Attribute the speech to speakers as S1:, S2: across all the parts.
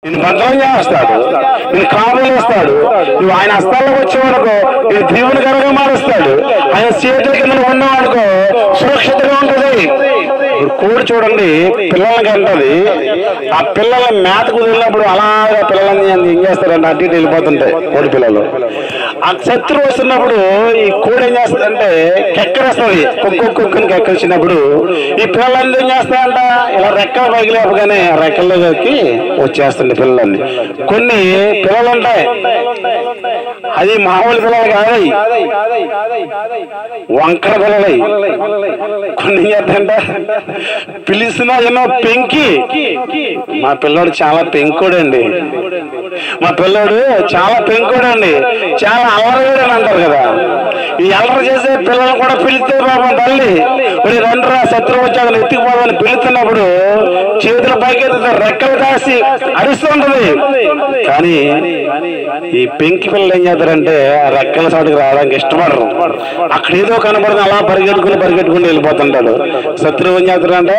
S1: నేను భద్రం చేస్తాడు, నేను కాపులు వేస్తాడు. నువ్వు ఆయన హస్తాలకు వచ్చేవాడుకో నేను దేవుని కనుక మారుస్తాడు. ఆయన చేతుల కింద ఉన్నావనుకో సురక్షితంగా ఉంటుంది. ఇప్పుడు కోడి చూడండి పిల్లలకి అంటది, ఆ పిల్లల మేతకు వెళ్ళినప్పుడు అలాగా పిల్లలని ఏం చేస్తారంటే అటు ఇటు వెళ్ళిపోతుంటాయి కోడి పిల్లలు. ఆ శత్రువు వస్తున్నప్పుడు ఈ కోడి ఏం చేస్తుందంటే కెక్కరేస్తుంది, కుక్కని కెక్కరిచ్చినప్పుడు ఈ పిల్లలన్నీ ఏం చేస్తాయంట ఇలా రెక్కలు పైకి లేపగానే రెక్కల్లోకి వచ్చేస్తుంది పిల్లలన్నీ. కొన్ని పిల్లలు ఉంటాయి అది మామూలు పిల్లలు కాదు, వంకర పిల్లలై. కొన్ని ఏం చేద్దంటే పిలుస్తున్నా ఎన్నో పెంకి. మా పిల్లోడు చాలా పెంకుడండి, మా పిల్లోడు చాలా పెంకుడండి, చాలా అల్లరిగాడు అని అంటారు కదా. ఈ అల్లరి చేసే పిల్లలు కూడా పిలిస్తే పాపం తల్లి మరి రండ్రా శత్రువు వచ్చాదని ఎత్తుకుపోదని పిలుస్తున్నప్పుడు చేతుల పైకి రెక్కలు కాసి అరుస్తుంటది. కానీ ఈ పెంకి పిల్లలు ఏం చేస్తారంటే రెక్కల చోటుకి రావడానికి ఇష్టపడరు. అక్కడ ఏదో కనబడిన అలా పరిగెట్టుకుని వెళ్ళిపోతుంటాడు. శత్రువు ఏం చేస్తాడంటే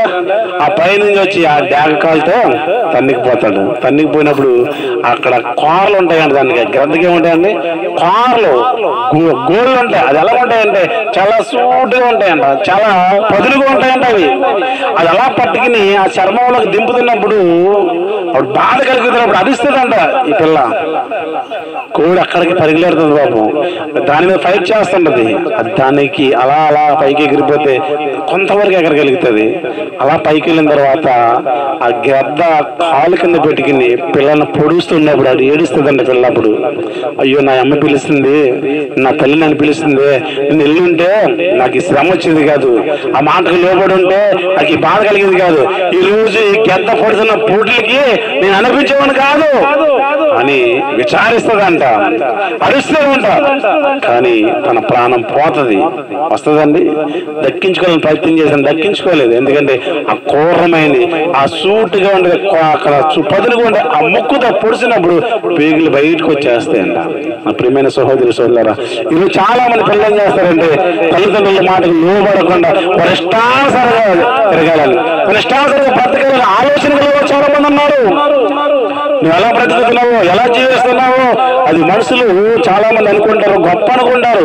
S1: ఆ పైనుంచి వచ్చి ఆ డ్యాగ కాలుతో తన్నికిపోతాడు. తన్నికిపోయినప్పుడు అక్కడ కోరలు ఉంటాయండి, దానికి గ్రంథకి ఏముంటాయండి కోరలు, గోళ్ళు ఉంటాయి. అది ఎలా ఉంటాయంటే చాలా సూటుగా ఉంటాయంట, చాలా పదులుగా ఉంటాయంట అవి. అది అలా పట్టుకుని ఆ చర్మంలోకి దింపుతున్నప్పుడు అప్పుడు బాధ కలుగుతున్నప్పుడు అరుస్తుందంట ఈ పిల్ల. కోడి అక్కడికి పరిగెడుతుంది పాపం, దాని మీద ఫైట్ చేస్తుంటది. దానికి అలా అలా పైకి ఎగిరిపోతే కొంతవరకు ఎగరగలుగుతుంది. అలా పైకి వెళ్ళిన తర్వాత ఆ గద్ద కాలు కింద పెట్టుకుని పిల్లల్ని పొడుస్తున్నప్పుడు అది ఏడుస్తుందండి పిల్ల. అప్పుడు అయ్యో నా అమ్మ పిలుస్తుంది, నా తల్లి నన్ను పిలుస్తుంది, నేను ఎల్లుంటే నాకు ఈ శ్రమ వచ్చేది కాదు, ఆ మాటకు లోబడి ఉంటే నాకు ఈ బాధ కలిగేది కాదు, ఈ రోజు ఈ గద్ద పొడుతున్న పూటలకి నేను అనిపించేవాడు కాదు అని విచారిస్తుందంట, అరుస్తూ ఉంటా. కానీ తన ప్రాణం పోతుంది, వస్తుందండి. దక్కించుకోవాలని ప్రయత్నం చేశాను, దక్కించుకోలేదు. ఎందుకంటే ఆ క్రూరమైంది ఆ సూటుగా ఉండే అక్కడ పదులుగా ఉండే ఆ ముక్కుతో పొడిచినప్పుడు పేగులు బయటకు వచ్చేస్తాయంట. నా ప్రియమైన సహోదరి సోదరులారా, ఈరోజు చాలా మంది పిల్లలు చేస్తారంటే తల్లిదండ్రుల మాటకు లోబడకుండా వారి ఇష్టానుసారంగా తిరగాలని, వారి ఇష్టానుసారంగా బ్రతకాలని ఆలోచన చాలా మంది ఉన్నారు. నువ్వు ఎలా బ్రతుకుతున్నావో ఎలా జీవిస్తున్నావో అది మనుషులు చాలా మంది అనుకుంటారు, గొప్ప అనుకుంటారు.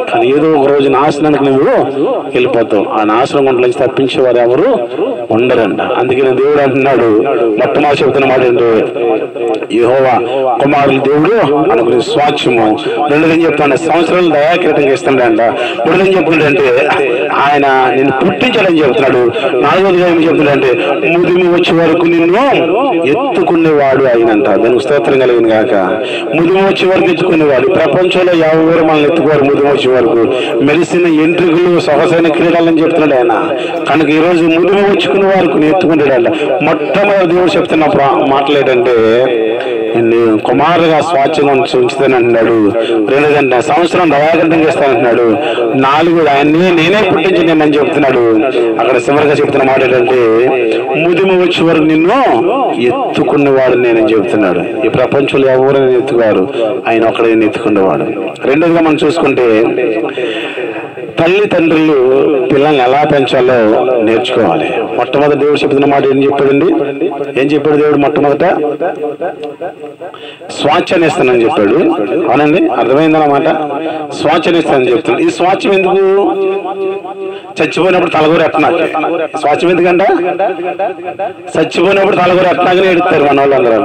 S1: కానీ ఏదో ఒక రోజు నాశనానికి నువ్వు వెళ్ళిపోతావు. ఆ నాశనం గుంటలోంచి తప్పించేవారు ఎవరు ఉండరంట. అందుకని దేవుడు అంటున్నాడు, మొట్టమొదటి చెబుతున్న మాట ఏంటో యెహోవా కుమారులు దేవుడు అనుకునే స్వాచ్ఛము. రెండోది చెప్తాను సంవత్సరాలు దయాకిరీటంగా ఇస్తున్నాడంట. మూడోది చెప్తున్నాడంటే ఆయన నిన్ను పుట్టించాడని చెబుతున్నాడు. నాలుగోదిగా ఏం చెప్తున్నాడంటే ముదిమి వచ్చే వరకు నిన్ను ఎత్తుకునేవాడు ఆయనంట. దానికి స్తోత్రం కలిగిన కాక. ముదిమి వచ్చే వరకు ఎత్తుకునేవాడు. ప్రపంచంలో ఎవరు మనల్ని ఎత్తుకోరు. ముదిమి వచ్చే వరకు మెరిసిన ఎంట్రుకలు సొగసైన క్రీడలని చెప్తున్నాడు ఆయన. కనుక ఈ రోజు ముదిమి వచ్చుకునే వరకు ఎత్తుకుంటాడంట. మొట్టమొదటి దేవుడు చెప్తున్న మాటలేటంటే కుమారుగా స్వాచ్ఛంగా ఉంచుతానంటున్నాడు. రెండోదంటే సంవత్సరం దయాగంతంగా ఇస్తానంటున్నాడు. నాలుగోది ఆయన్ని నేనే పుట్టించి నేను చెప్తున్నాడు. అక్కడ చివరిగా చెప్తున్న మాట ఏంటంటే ముదిమి వచ్చే వరకు నిన్ను ఎత్తుకున్నవాడు నేనని చెబుతున్నాడు. ఈ ప్రపంచంలో ఎవరు నేను ఎత్తుకువారు, ఆయన ఒక్కడే నేను ఎత్తుకునేవాడు. రెండోదిగా మనం చూసుకుంటే తల్లిదండ్రులు పిల్లల్ని ఎలా పెంచాలో నేర్చుకోవాలి. మొట్టమొదటి దేవుడు చెప్తున్న మాట ఏం చెప్పాడండి? ఏం చెప్పాడు దేవుడు? మొట్టమొదట స్వాచ్ఛాన్ని ఇస్తానని చెప్పాడు. అవునండి, అర్థమైందన్నమాట. స్వాచ్ఛాన్ని ఇస్తానని చెప్తున్నాడు. ఈ స్వాచ్ఛం ఎందుకు? చచ్చిపోయినప్పుడు తలగూరు ఎట్టనాక. స్వాచ్ఛం ఎందుకంట? చచ్చిపోయినప్పుడు తలగూరు ఎట్టనాకనే ఎడుతారు మన వాళ్ళందరూ.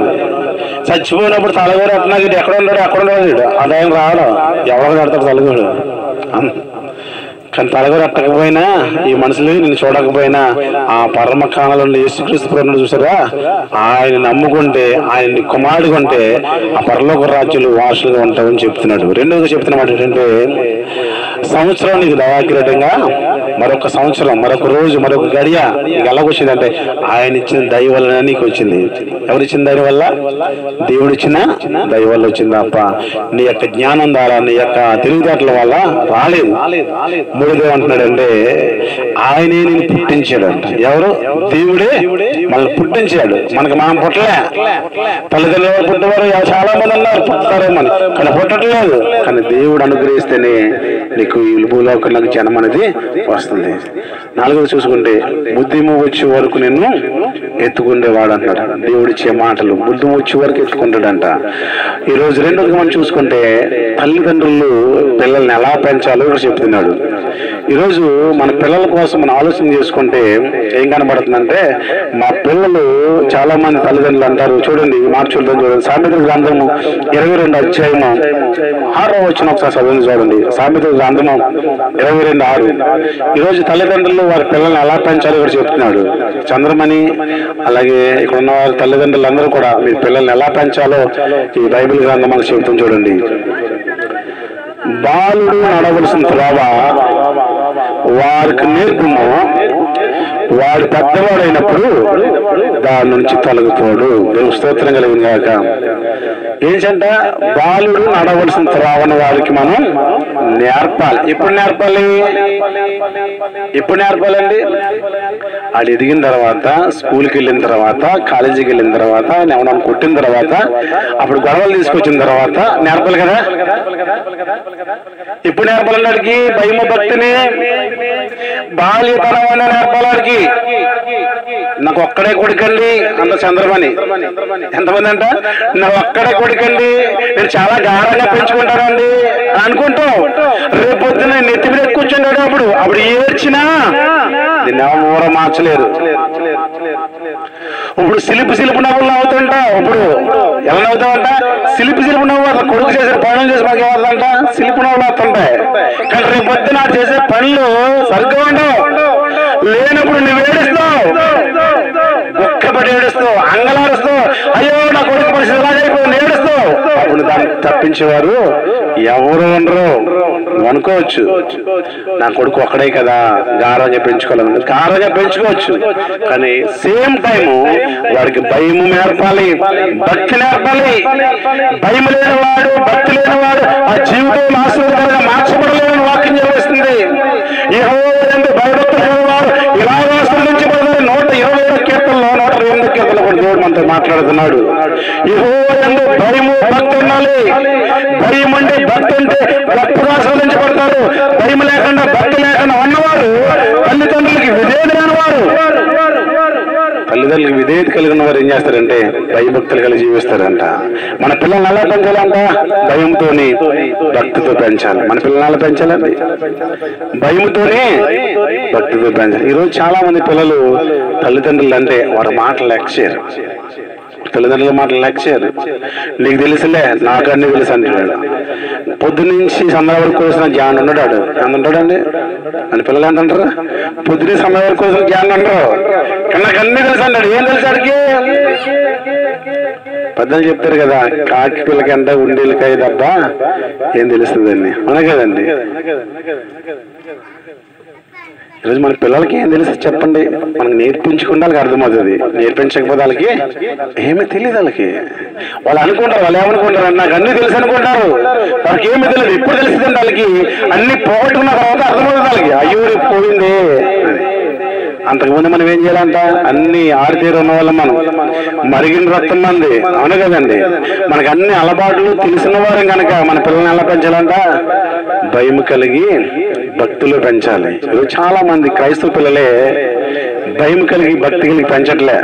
S1: చచ్చిపోయినప్పుడు తలగూరు ఎట్టనాక ఎక్కడ ఉన్నాడు అక్కడ ఉన్నాడు, ఆదాయం రావడం ఎవరు కడతాడు తలగూరు. కానీ తలగూరు ఎట్టకపోయినా ఈ మనుషులు నిన్ను చూడకపోయినా ఆ పరమ కాలంలో యేసుక్రీస్తు ప్రభువును చూసారా, ఆయన నమ్ముకుంటే ఆయన్ని కుమారుడు కొంటే ఆ పరలోక రాజ్యాలు వారసులుగా ఉంటామని చెప్తున్నాడు. రెండోగా చెప్తున్న మాట ఏంటంటే సంవత్సరం నీకు దయాకిరీటంగా మరొక సంవత్సరం, మరొక రోజు, మరొక గడియ నీకు ఎలాగొచ్చిందంటే ఆయన ఇచ్చిన దయ వల్ల నీకు వచ్చింది. ఎవరిచ్చిన దయ వల్ల? దేవుడు ఇచ్చిన దయ వల్ల వచ్చింది తప్ప నీ యొక్క జ్ఞానం ద్వారా నీ యొక్క తెలివితేటల వల్ల రాలేదు. మూడోది ఏమంటున్నాడంటే ఆయనే నేను పుట్టించాడంట. ఎవరు? దేవుడే మనల్ని పుట్టించాడు. మనకి మనం పుట్టలే. తల్లిదండ్రులు పుట్టేవారు చాలా మంది ఉన్నారు, పుట్టారేమని, కానీ పుట్టట్లేదు. కానీ దేవుడు అనుగ్రహిస్తేనే నీకు నీకు ఈ భూలోకంలోకి జనం అనేది వస్తుంది. 4వ చూసుకుంటే బుద్ధిము వచ్చే వరకు నిన్ను ఎత్తుకుండేవాడు అంటాడు. దేవుడిచ్చే మాటలు బుద్ధి వచ్చే వరకు ఎత్తుకుంటాడంట. ఈరోజు 2వ మనం చూసుకుంటే తల్లిదండ్రులు పిల్లల్ని ఎలా పెంచాలో ఇక్కడ చెప్తున్నాడు. ఈరోజు మన పిల్లల కోసం మనం ఆలోచన చేసుకుంటే ఏం కనబడుతుందంటే, మా పిల్లలు చాలా మంది తల్లిదండ్రులు అంటారు, చూడండి మార్చులతో చూడండి, సామెతల గ్రంథము 22 అధ్యాయము 6వ వచనం ఒకసారి చదివింది చూడండి. సామెతల గ్రంథము 22:6. ఈరోజు తల్లిదండ్రులు వారి పిల్లల్ని ఎలా పెంచాలో ఇక్కడ చెప్తున్నాడు. చంద్రమణి అలాగే ఇక్కడ ఉన్న వారి తల్లిదండ్రులు అందరూ కూడా మీ పిల్లల్ని ఎలా పెంచాలో ఈ బైబిల్ గ్రంథం మనకు చెబుతాం చూడండి. బాలుడు నడవలసిన త్రోవ వారికి నేర్పుము, వాడు పెద్దవాడైనప్పుడు దాని నుంచి తొలగిపోడు. స్తోత్రం కలిగిన గాక. ఏంటంట, బాలుడు నడవలసిన త్రోవను వారికి మనం నేర్పాలి. ఎప్పుడు నేర్పాలి? ఎప్పుడు నేర్పాలండి? వాడు ఎదిగిన తర్వాత, స్కూల్కి వెళ్ళిన తర్వాత, కాలేజీకి వెళ్ళిన తర్వాత, ఎవరైనా కొట్టిన తర్వాత, అప్పుడు గొడవలు తీసుకొచ్చిన తర్వాత నేర్పాలి కదా. ఇప్పుడు నేర్పాలండి వాడికి భయము భక్తిని, బాల్యతనం అనే నేర్పాలాడికి. నాకు ఒక్కడే కొడుకండి అంత చంద్రమణి. ఎంతమంది అంట, నాకు ఒక్కడే కొడుకండి, నేను చాలా గాఢంగా పెంచుకుంటానండి అనుకుంటాం. రేపు పొద్దున్న నెత్తి మీద కూర్చుంటాడు. అప్పుడు ఏడ్చినా దీన్ని ఎవరు మార్చలేరు. ఇప్పుడు సిలుపు నవ్వులు నవ్వుతుంటా. ఇప్పుడు ఎలా నవ్వుతావంట? సిలుపు నవ్వు అట్లా కొడుకు చేసే పనులు చేసి మాకు ఏమవుతుందంట? సిలుపు నవ్వులు అవుతుంటాయి. కానీ రేపు పొద్దున చేసే పనులు సరిగ్గా ఉండవు. లేనప్పుడు నువ్వు ఏడుస్తావు, ఒక్కబడి ఏడుస్తావు, అంగలారుస్తావు, అయ్యో నా కొడుకు పరిస్థితి ఇలాగైపోయింది ఏడుస్తావు. అప్పుడు దాన్ని తప్పించేవారు ఎవరు ఉండరు అనుకోవచ్చు. నా కొడుకు ఒక్కడే కదా, గారంగా పెంచుకోవాలి, గారంగా పెంచుకోవచ్చు. కానీ సేమ్ టైము వాడికి భయము నేర్పాలి, భక్తి నేర్పాలి. భయం లేనివాడు, భక్తి లేనివాడు ఆ జీవితం ఆశీర్వాదంగా మార్చబడలేని వాక్యం చేస్తుంది. యెహోవా యందు భయభక్తులు వారు ఇలాగ ఆశీర్వదించబడతారు. 127 కీర్తనలో 128 కీర్తనలో కూడా దేవుడు మనతో మాట్లాడుతున్నాడు. యెహోవా యందు భయము భక్తి ఉండాలి. భయం అంటే భక్తి ఉంటే గొప్పగా ఆశీర్వదించబడతారు. భయం లేకుండా భక్తి లేకుండా ఉన్నవారు తల్లిదండ్రులకి విధేయత లేనివారు. తల్లిదండ్రులకు విధేయత కలిగిన వారు ఏం చేస్తారంటే భయభక్తులు కలిగి జీవిస్తారంట. మన పిల్లల్ని ఎలా పెంచాలంట? భయంతోని భక్తితో పెంచాలి. మన పిల్లల్ని ఎలా పెంచాలండి? భయంతోనే భక్తితో పెంచాలి. ఈరోజు చాలా మంది పిల్లలు తల్లిదండ్రులు అంటే వారి మాటలు లెక్క చేయరు. తల్లిదండ్రుల మాటలు లెక్క చేయరు. నీకు తెలుసులే, నాకు అన్ని తెలుసు అంటున్నాడు. పొద్దునుంచి సమయం వరకు వచ్చిన జ్ఞానం ఉన్నాడు. ఎంత ఉంటాడండి అని పిల్లలు ఏంటంటారు? పొద్దున సమయం వరకు వచ్చిన జ్ఞానం అంటారు. నాకు అన్ని తెలుసు అన్నాడు. ఏం తెలుసు అడిగి? పెద్దలు చెప్తారు కదా, కాకి పిల్లకి ఎంత ఉండేలకాయ తప్ప ఏం తెలుస్తుందండి. అవునా కదండి? ఈరోజు మన పిల్లలకి ఏం తెలుసు చెప్పండి? మనకు నేర్పించుకుంటే వాళ్ళకి అర్థమవుతుంది. నేర్పించకపోతే వాళ్ళకి ఏమీ తెలియదు. వాళ్ళు అనుకుంటారు, వాళ్ళు ఏమనుకుంటారు, నాకు అన్ని తెలుసు అనుకుంటారు. వాళ్ళకి ఏమీ తెలియదు. ఎప్పుడు తెలుస్తుంది వాళ్ళకి? అన్ని పోగొట్టుకున్న తర్వాత అర్థమవుతుంది వాళ్ళకి. అయ్యో పోయింది. అంతకుముందు మనం ఏం చేయాలంట? అన్ని ఆడితేరు ఉన్న వాళ్ళం, మనం మరిగిన రక్తం మంది. అవును కదండి? మనకు అన్ని అలవాట్లు తెలిసిన వారం కనుక మన పిల్లల్ని ఎలా పెంచాలంట? భయం కలిగి భక్తులు పెంచాలి. చాలా మంది క్రైస్తవ పిల్లలే భయం కలిగి భక్తి కలిగి పెంచట్లే,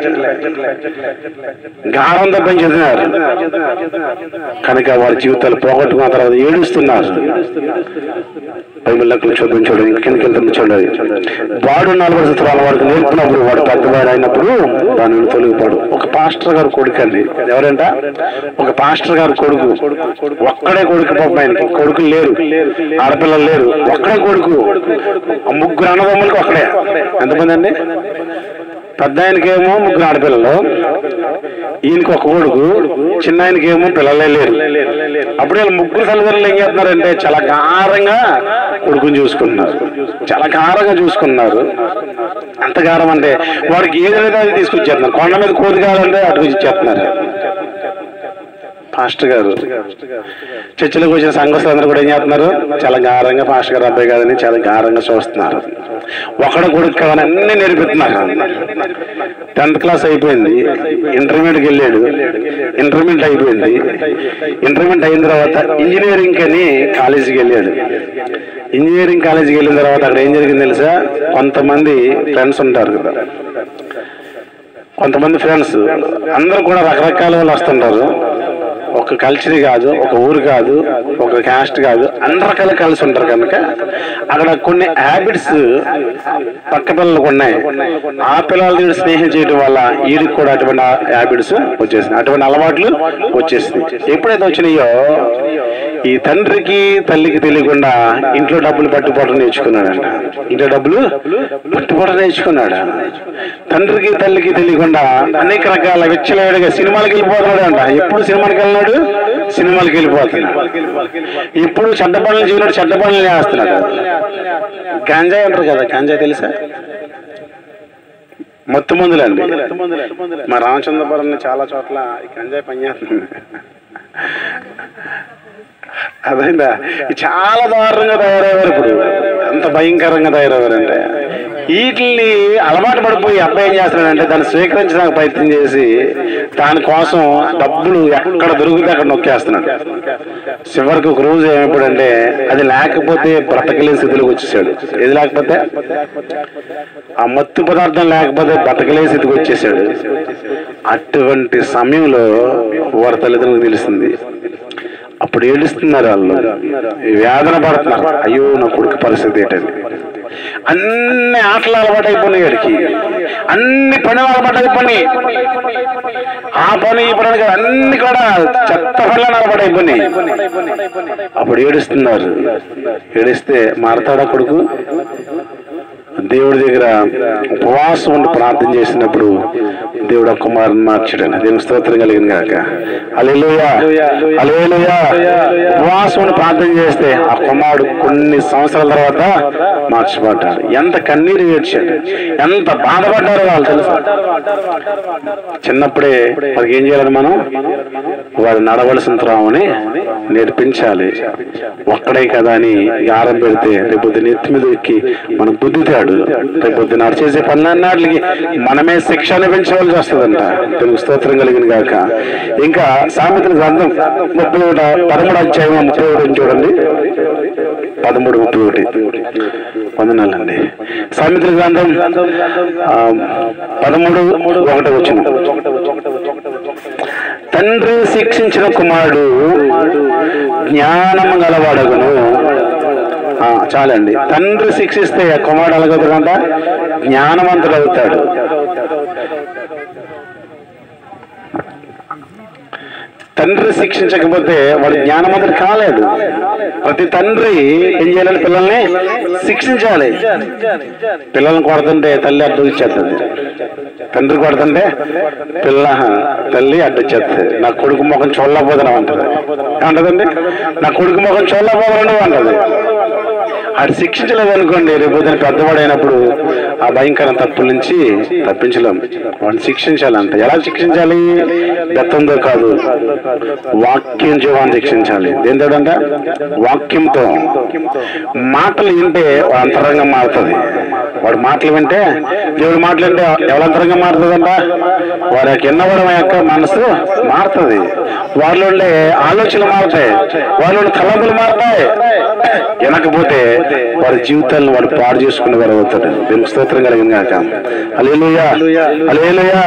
S1: గాఢంతో పెంచుతున్నారు. కనుక వారి జీవితాలు పోగొట్టుకున్న తర్వాత ఏడుస్తున్నారు. బైబిల్లోకి చూడండి, కిందకి వెళ్తుంది చూడండి. వాడు 4 సంవత్సరాల వాడికి నేర్పినప్పుడు వాడు పెద్దవాడు అయినప్పుడు దాని తొలగిపోడు. ఒక పాస్టర్ గారు కొడుకు అండి. ఎవరంట? ఒక పాస్టర్ గారు కొడుకు. ఒక్కడే కొడుకు. పాపం ఆయనకి కొడుకులు లేరు, ఆడపిల్లలు లేరు. ఒక్కడే కొడుకు. 3 అన్నదమ్ములకి ఒక్కడే. ఎంతమంది అండి? పెద్ద ఆయనకేమో 3 ఆడపిల్లలు, ఈయనకి ఒక కొడుకు, చిన్న ఆయనకేమో పిల్లలే లేరు. అప్పుడు వీళ్ళు 3 తల్లిదండ్రులు ఏం చేస్తున్నారంటే చాలా గారంగా కొడుకుని చూసుకుంటున్నారు. చాలా గారంగా చూసుకున్నారు. అంత గారం అంటే వాడికి ఏదైతే అది తీసుకొచ్చేస్తున్నారు. కొండ మీద కోతి కావాలంటే అటు ఇచ్చేస్తున్నారు. పాస్టర్ గారు చర్చిలోకి వచ్చిన సంఘస్థులందరూ కూడా ఏం చేస్తున్నారు? చాలా గారంగా పాస్టర్ గారు అబ్బాయి కాదని చాలా గారంగా చూస్తున్నారు. ఒకడ కొడుకు కావాలని అన్ని నేర్పిస్తున్నారు. 10th క్లాస్ అయిపోయింది, ఇంటర్మీడియట్కి వెళ్ళాడు. ఇంటర్మీడియట్ అయిపోయింది. ఇంటర్మీడియట్ అయిన తర్వాత ఇంజనీరింగ్ అని కాలేజీకి వెళ్ళాడు. ఇంజనీరింగ్ కాలేజీకి వెళ్ళిన తర్వాత అక్కడ ఏం జరిగింది తెలుసా? కొంతమంది ఫ్రెండ్స్ ఉంటారు కదా, కొంతమంది ఫ్రెండ్స్ అందరూ కూడా రకరకాల వాళ్ళు వస్తుంటారు. ఒక కల్చర్ కాదు, ఒక ఊరు కాదు, ఒక క్యాస్ట్ కాదు, అన్ని రకాల కలిసి ఉంటారు. కనుక అక్కడ కొన్ని హ్యాబిట్స్ పక్క పిల్లలకు ఉన్నాయి. ఆ పిల్లలతో స్నేహం చేయడం వల్ల వీడికి కూడా అటువంటి హ్యాబిట్స్ వచ్చేసినాయి, అటువంటి అలవాట్లు వచ్చేసినాయి. ఎప్పుడైతే వచ్చినాయో ఈ తండ్రికి తల్లికి తెలియకుండా ఇంట్లో డబ్బులు పట్టుకోవడం నేర్చుకున్నాడంట. ఇంట్లో డబ్బులు పట్టుకోవడం నేర్చుకున్నాడు. తండ్రికి తల్లికి తెలియకుండా అనేక రకాల విచ్చలవిడిగా సినిమాలకు వెళ్ళిపోతున్నాడు అంట. ఎప్పుడు సినిమాకి వెళ్ళినాడు? సినిమాలకు వెళ్ళిపోతున్నాడు. ఇప్పుడు చెడ్డ పనులు చేయనాడు, చెడ్డ పనులు చేస్తున్నాడు. గంజాయి అంటారు కదా, గంజాయి తెలుసా? మత్తు మందులండి. మా రామచంద్రపురం చాలా చోట్ల ఈ గంజాయి పనిచేస్తుంది. అదైందా? చాలా దారుణంగా తయారయ్యారు. ఇప్పుడు ఎంత భయంకరంగా తయారయ్యారంటే వీటిని అలవాటు పడిపోయి అబ్బాయి ఏం చేస్తున్నాడంటే దాన్ని స్వీకరించడానికి ప్రయత్నం చేసి దానికోసం డబ్బులు ఎక్కడ దొరికితే అక్కడ నొక్కేస్తున్నాడు. చివరికి ఒక రోజు ఏమైపోయాడంటే అది లేకపోతే బ్రతకలేని స్థితిలోకి వచ్చేసాడు. ఏది లేకపోతే? ఆ మత్తు పదార్థం లేకపోతే బ్రతకలేని స్థితికి వచ్చేసాడు. అటువంటి సమయంలో వారి తల్లిదండ్రులకు తెలిసింది. అప్పుడు ఏడుస్తున్నారు వాళ్ళు, వేదన పడుతున్నారు. అయ్యో నా కొడుకు పరిస్థితి ఏంటండి. అన్ని ఆటలు అలవాటు అయిపోయినాయి వాడికి, అన్ని పనులు అలవాటు అయిపోయినాయి. ఆ పని ఈ పని అన్ని కూడా చెత్త పనులను అలవాటు అయిపోయినాయి. అప్పుడు ఏడుస్తున్నారు. ఏడిస్తే మారతాడా కొడుకు? దేవుడి దగ్గర ఉపవాసం ఉండి ప్రార్థన చేసినప్పుడు దేవుడు ఆ కుమారుని మార్చాడని దేవుని స్తోత్రం కలిగిన గాక. హల్లెలూయా, హల్లెలూయా. ఉపవాసం ఉండి ప్రార్థన చేస్తే ఆ కుమారుడు కొన్ని సంవత్సరాల తర్వాత మార్చబడ్డాడు. ఎంత కన్నీరు ఏడ్చాడు, ఎంత బాధపడ్డారో వాళ్ళు తెలుసు. చిన్నప్పుడే వారికి ఏం చేయాలని మనం వారు నడవలసిన త్రోవని నేర్పించాలి. ఒక్కడే కదా అని గారం పెడితే రేపు నెత్తి మీద ఎక్కి మన బుద్ధితాడు. రేపు నడిచేసే పనులన్నిటికి మనమే శిక్ష అనిపించవలసి వస్తుందంట. తెలుగు స్తోత్రం కలిగిన గాక. ఇంకా సామెతల గ్రంథం 13వ అధ్యాయం 31 చూడండి. 13:31 వందనాలండి. సామెతల గ్రంథం 13:1 వచ్చిన తండ్రి శిక్షించిన కుమారుడు జ్ఞానము గలవాడగును. చాలండి. తండ్రి శిక్షిస్తే కుమారుడు అలగదుడంట జ్ఞానవంతుడు అవుతాడు. తండ్రి శిక్షించకపోతే వాడు జ్ఞానవంతుడు కాలేడు. ప్రతి తండ్రి ఏం చేయాలని? పిల్లల్ని శిక్షించాలి. పిల్లల్ని కొడుతుంటే తల్లి అడ్డు ఇచ్చేస్తుంది, తండ్రి కొడుతుంటే తల్లి అడ్డు ఇచ్చేస్తుంది. నా కొడుకు ముఖం చూడలేకపోతున్నాం అంటది. ఏమంటదండి? నా కొడుకు ముఖం చూడలేకపోతున్నావు అంటది. అది శిక్షించలేదు అనుకోండి, రేపు పెద్దవాడైనప్పుడు ఆ భయంకర తప్పుల నుంచి తప్పించలేం. వాడిని శిక్షించాలంట. ఎలా శిక్షించాలి? బెత్తంతో కాదు, వాక్యం జీవాన్ని శిక్షించాలి. దేంతోడంట? వాక్యంతో. మాటలు వింటే వాడు అంతరంగం మారుతుంది. వాడు మాటలు వింటే, దేవుడు మాటలు వింటే ఎవరి అంతరంగం మారుతుందంట? వారి యొక్క ఎన్నవడం యొక్క మనసు మారుతుంది. వారిలో ఉండే ఆలోచనలు మారుతాయి, వారిలో తలంపులు మారుతాయి. వినకపోతే వారి జీవితాలను వాడు పాడు చేసుకునే వారు అవుతాడు. దేవునికి స్తోత్రం కలిగిన గాక. హల్లెలూయా, హల్లెలూయా,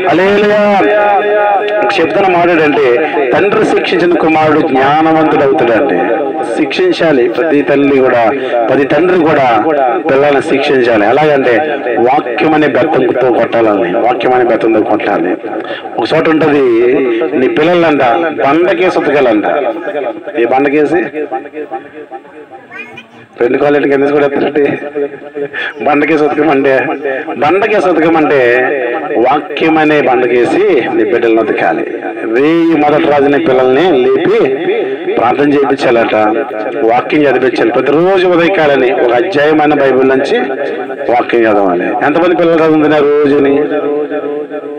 S1: హల్లెలూయా. చెప్తున్న మాట ఏంటంటే తండ్రి శిక్షించిన కుమారుడు జ్ఞానవంతుడు అవుతాడంటే శిక్షించాలి. ప్రతి తల్లి కూడా, ప్రతి తండ్రి కూడా పిల్లల్ని శిక్షించాలి. ఎలాగంటే వాక్యం అనే బెత్తంతో కొట్టాలని, వాక్యం అనే బెత్తంతో కొట్టాలి. ఒక చోట ఉంటది, నీ పిల్లలంట బండకేసి ఉతకాలంట. ఏ బండకేసి? రెండు కాలేజీకి ఎందుకు కూడా ఎత్తారంటే బండకేసి ఉతకమంటే వాక్యం అనే బండకేసి నీ బిడ్డలను ఉతకాలి. మొదటి రోజున పిల్లల్ని లేపి ప్రార్థన చేయించాలట, వాక్యం చదివించాలి. ప్రతిరోజు ఉదయకాలని ఒక అధ్యాయమైన బైబిల్ నుంచి వాక్యం చదవాలి. ఎంతమంది పిల్లలు చదువుతున్నారు రోజుని?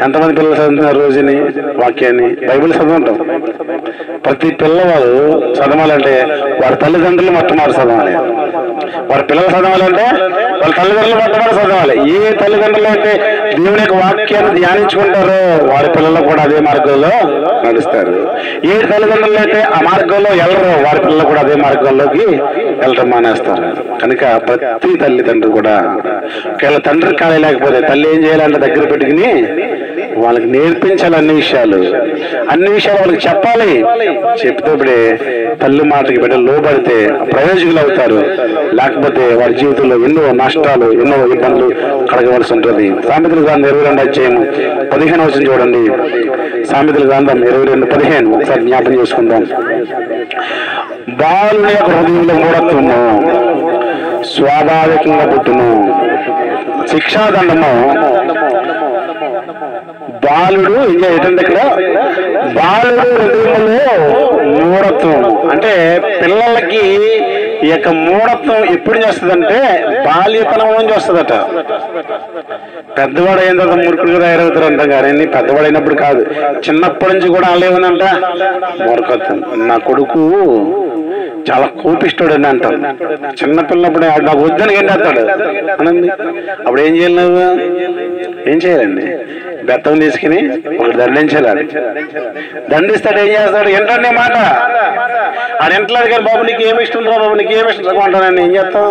S1: ఎంతమంది పిల్లలు చదువుతున్నారు రోజుని వాక్యాన్ని? బైబిల్ చదువుతాం. ప్రతి పిల్లవాడు చదవాలంటే వారి తల్లిదండ్రులు మొట్టమొదటి చదవాలి. వారి పిల్లలు చదవాలంటే వాళ్ళ తల్లిదండ్రులు మొట్టమొదటి చదవాలి. ఏ తల్లిదండ్రులు అయితే దేవుని యొక్క వాక్యాన్ని ధ్యానించుకుంటారో వారి పిల్లలు కూడా అదే మార్గంలో నడుస్తారు. ఏ తల్లిదండ్రులు అయితే ఆ మార్గంలో వెళ్ళరో వారి పిల్లలు కూడా అదే మార్గంలోకి వెళ్ళడం మానేస్తారు. కనుక ప్రతి తల్లిదండ్రులు కూడా ఒకవేళ తండ్రి ఖాళీ లేకపోతే తల్లి ఏం చేయాలంటే దగ్గర పెట్టుకుని వాళ్ళకి నేర్పించాలి. అన్ని విషయాలు వాళ్ళకి చెప్పాలి. చెప్తేప్పుడే తల్లి మాటకి బిడ్డలు లోబడితే ప్రయోజకులు అవుతారు. లేకపోతే వారి జీవితంలో ఎన్నో నష్టాలు, ఎన్నో ఇబ్బందులు కలగవలసి ఉంటుంది. సామెతల గ్రంథం 22 అధ్యాయం 15 వచనం చూడండి. సామెతల గ్రంథం 22:15 ఒకసారి జ్ఞాపకం చేసుకుందాం. బాలుని యొక్క హృదయంలో మూఢత్వము స్వాభావికంగా పుట్టును. శిక్షాదండము బాలుడు ఏంటంటే ఇక్కడ బాలుడు హృదయంలో మూఢత్వం అంటే పిల్లలకి ఈ యొక్క మూఢత్వం ఎప్పుడు చేస్తుందంటే బాల్యతనం నుంచి వస్తుందట. పెద్దవాడు అయిన తర్వాత మూర్ఖుడుగా తయారవుతారు అంటాం కానీ పెద్దవాడు అయినప్పుడు కాదు, చిన్నప్పటి నుంచి కూడా అలాగేమనంట మూర్ఖత్వం. నా కొడుకు చాలా కోపిస్తాడు అని అంటాం. చిన్నపిల్లప్పుడు నాకు వద్దని ఏంటేస్తాడు అనండి. అప్పుడు ఏం చేయాలి? నువ్వు ఏం చేయాలండి? బెత్తం తీసుకుని ఒకటి దండించాలి. దండిస్తాడు. ఏం చేస్తాడు? ఏంటండి మాట ఆడు ఎంటలేదు కానీ బాబు నీకు ఏమి ఇష్టం రా, బాబు నీకు ఏమి ఇష్టం అంటానండి. ఏం చేస్తావు?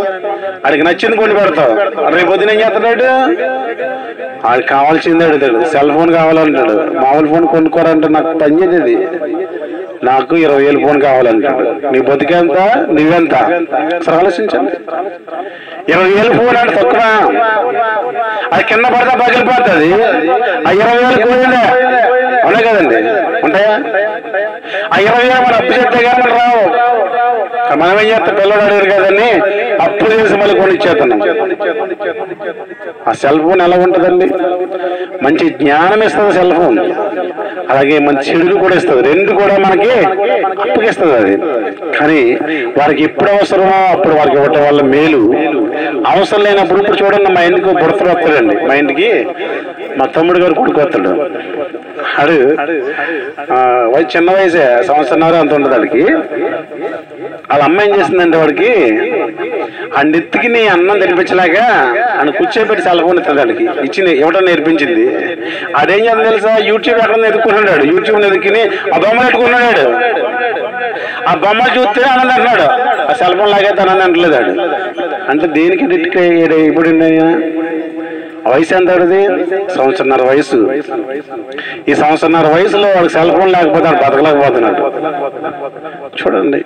S1: ఆడికి నచ్చింది కొని పెడతావు. రేపు పొద్దున ఏం చేస్తాడు? ఆడికి కావాల్సింది అడుగుతాడు. సెల్ ఫోన్ కావాలంటాడు. మామూలు ఫోన్ కొనుక్కోరంటే నాకు పని చేసేది, నాకు 20,000 ఫోన్ కావాలంటాడు. నీ బతికెంత, నువ్వెంత? అసలు ఆలోచించండి. 20,000 ఫోన్ అంటే తక్కువ. అది కింద పడితే పగిలిపోతుంది. ఆ 20,000 పోయిందే అవునా కదండి? ఉంటాయా? ఆ 20,000 మనం అప్పు చేస్తే కానీ మనం రావు. మనం ఏం చేస్తాం? పిల్లలు అడిగారు కదండి అప్పు చేసి మళ్ళీ కొనిచ్చేస్తున్నాం. ఆ సెల్ ఫోన్ ఎలా ఉంటుందండి? మంచి జ్ఞానం ఇస్తుంది సెల్ ఫోన్, అలాగే మంచి చెడులు కూడా ఇస్తుంది. రెండు కూడా మనకి అప్పగిస్తుంది అది. కానీ వారికి ఎప్పుడు అవసరమో అప్పుడు వారికి ఇవ్వటం వల్ల మేలు. అవసరం లేనప్పుడు ఇప్పుడు చూడండి, మా ఇంటికి బుడతలు వస్తాడండి. మా ఇంటికి మా తమ్ముడు గారు కొడుకు వస్తాడు. అది చిన్న వయసే, 1.5 సంవత్సరం అంత ఉంటుంది వాడికి. వాళ్ళ అమ్మ ఏం చేసిందంటే వాడికి అండెత్తికి నీ అన్నం తినిపించలేక అని కూర్చోబెట్టి సెల్ ఫోన్ ఇస్తుంది. వాడికి ఇవ్వడం నేర్పించింది. అదేం చేద్దాం తెలుసా? యూట్యూబ్ ఎక్కడ ఎదుర్కొన్నాడు. యూట్యూబ్ ఎదుర్కొని ఆ బొమ్మలు ఎట్టుకున్నాడు. ఆ బొమ్మ చూస్తే ఆనంద అంటున్నాడు. ఆ సెల్ ఫోన్ లాగైతే ఆనంద అంటలేదు. అంటే దేనికి ఇప్పుడు వయసు ఎంత? అది 1.5 సంవత్సరం వయసు. ఈ 1.5 సంవత్సరం వయసులో వాడికి సెల్ ఫోన్ లేకపోతే వాడు బతకలేకపోతున్నాడు. చూడండి,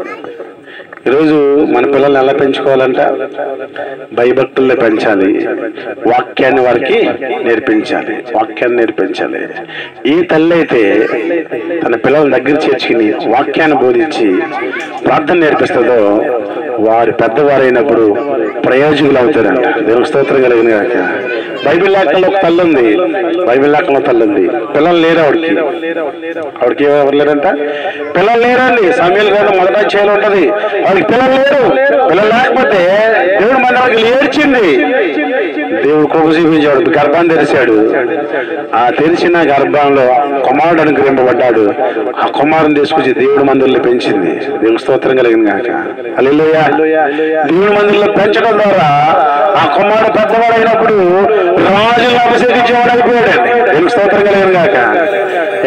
S1: ఈరోజు మన పిల్లల్ని ఎలా పెంచుకోవాలంట? భయభక్తుల్లో పెంచాలి. వాక్యాన్ని వారికి నేర్పించాలి. ఈ తల్లి అయితే తన పిల్లల దగ్గర చేర్చుకుని వాక్యాన్ని బోధించి ప్రార్థన నేర్పిస్తుందో వారు పెద్దవారైనప్పుడు ప్రయోజకులు అవుతారంట. దేవునికి స్తోత్రం కలిగిన గాక. బైబిల్ లేఖలో ఒక తల్లి ఉంది. పిల్లలు లేరు ఆవిడకి ఎవరు లేరంట? పిల్లలు లేరండి. సమయాలు కాదు 1వ అధ్యాయంలో ఉంటది. వాడికి పిల్లలు లేరు. పిల్లలు లేకపోతే దేవుడు మనకి ఏడ్చింది. దేవుడు కృప చూపించాడు, గర్భాన్ని తెరిచాడు. ఆ తెరిచిన గర్భంలో కుమారుడు అనుగ్రహింపబడ్డాడు. ఆ కుమారుని తీసుకొచ్చి దేవుడి మందిరంలో పెంచింది. దేవుని స్తోత్రం కలిగిన గాక. హల్లెలూయా. దేవుడి మందిరంలో పెంచడం ద్వారా ఆ కుమారుడు పెద్దవాడు అయినప్పుడు రాజులను అభిషేకించేవాడు అయిపోయాడండి. దేవుని స్తోత్రం కలిగిన గాక.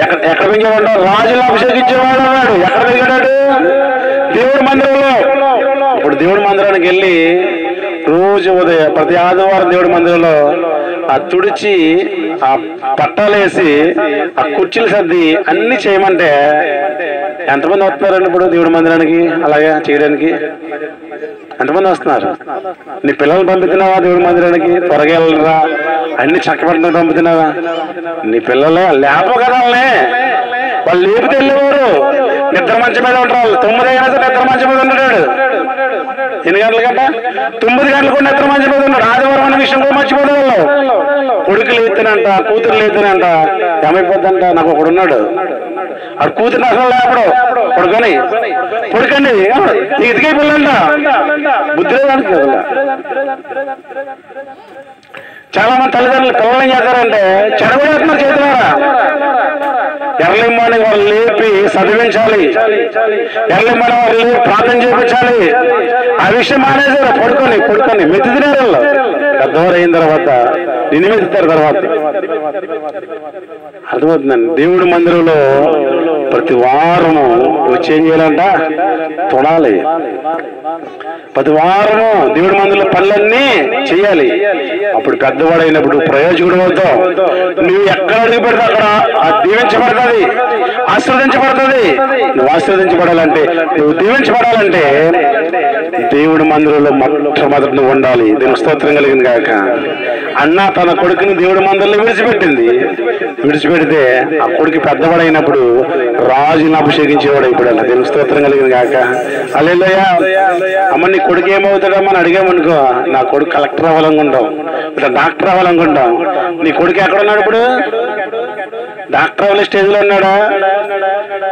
S1: ఎక్కడ పెంచేవాడు? రాజులను అభిషేకించేవాడు అన్నాడు. ఎక్కడ పెరిగాడు? దేవుడి మందిరంలో. ఇప్పుడు దేవుడి మందిరానికి వెళ్ళి రోజు ఉదయం ప్రతి ఆదివారం దేవుడి మందిరంలో ఆ తుడిచి ఆ పట్టాలేసి ఆ కుర్చీలు సర్ది అన్ని చేయమంటే ఎంతమంది వస్తున్నారండి ఇప్పుడు దేవుడి మందిరానికి అలాగే చేయడానికి? ఎంతమంది వస్తున్నారు? నీ పిల్లల్ని పంపుతున్నావా దేవుడి మందిరానికి? త్వరగా వెళ్ళరా, అన్ని చక్కబెట్టడానికి పంపుతున్నావా? నీ పిల్లలే లేపో కదాలనే, వాళ్ళు లేపితే వెళ్ళేవారు. నిద్ర మంచం మీద ఉంటారు. 9 అయినా సరే నిద్ర మంచం మీద ఉంటాడు. ఎన్ని గంటలకంట? 9 గంటలకు కూడా నిద్ర మంచం మీద ఉన్నాడు. ఆదివారం అనే విషయం కూడా మర్చిపోతే వాళ్ళు కొడుకులు ఎత్తునంట, కూతురులు ఎత్తునంట. ఏమైపోద్దంట? నాకు ఒకడున్నాడు, ఆ కూతురు అసలు లేపడు. కొడుకండి ఎదిగే పిల్లంట, బుద్ధి లేదానికి. చాలా మంది తల్లిదండ్రులు పిల్లలు ఏం చేస్తారంటే చెడగొడేస్తున్నారు చేతులారా. ఎర్లీ మార్నింగ్ వాళ్ళు లేపి చదివించాలి, ఎర్లీ మార్నింగ్ వాళ్ళు లేపి ప్రార్థన చేయించాలి. ఆ విషయం మానేసారు, పడుకొని మెత్తి తినారు. పెద్దవారు అయిన తర్వాత నిన్ను మెత్తుతారు. తర్వాత అర్థమవుతుందండి. దేవుడి మందిరంలో ప్రతి వారము వచ్చేం చేయాలంట, తొడాలి. ప్రతి వారము దేవుడి మందిరంలో పనులన్నీ చేయాలి. అప్పుడు పెద్దవాడైనప్పుడు ప్రయోజకుడు అవుతావు. నువ్వు ఎక్కడ అడుగు పెడితే అక్కడ దీవించబడుతుంది, ఆశీర్వదించబడుతుంది. నువ్వు ఆశీర్వదించబడాలంటే, నువ్వు దీవించబడాలంటే దేవుడి మందిరంలో మొట్టమొదటి నువ్వు ఉండాలి. దేవుని స్తోత్రం కలిగింది కాక. అన్న తన కొడుకుని దేవుడి మందిరంలో విడిచిపెడితే ఆ కొడుకు పెద్దవాడైనప్పుడు రాజుని అభిషేకించేవాడు అయిపోయాడు. దేవుని స్తోత్రం కలిగింది కాక. హల్లెలూయా. అమ్మ నీ కొడుకు ఏమవుతాడమ్మా అని అడిగామనుకో, నా కొడుకు కలెక్టర్ అవ్వాలనుకుంటాం, ఇట్లా డాక్టర్ అవ్వాలనుకుంటాం. నీ కొడుకు ఎక్కడున్నాడు ఇప్పుడు? డాక్టర్ అవ్వలే స్టేజ్లో ఉన్నాడా?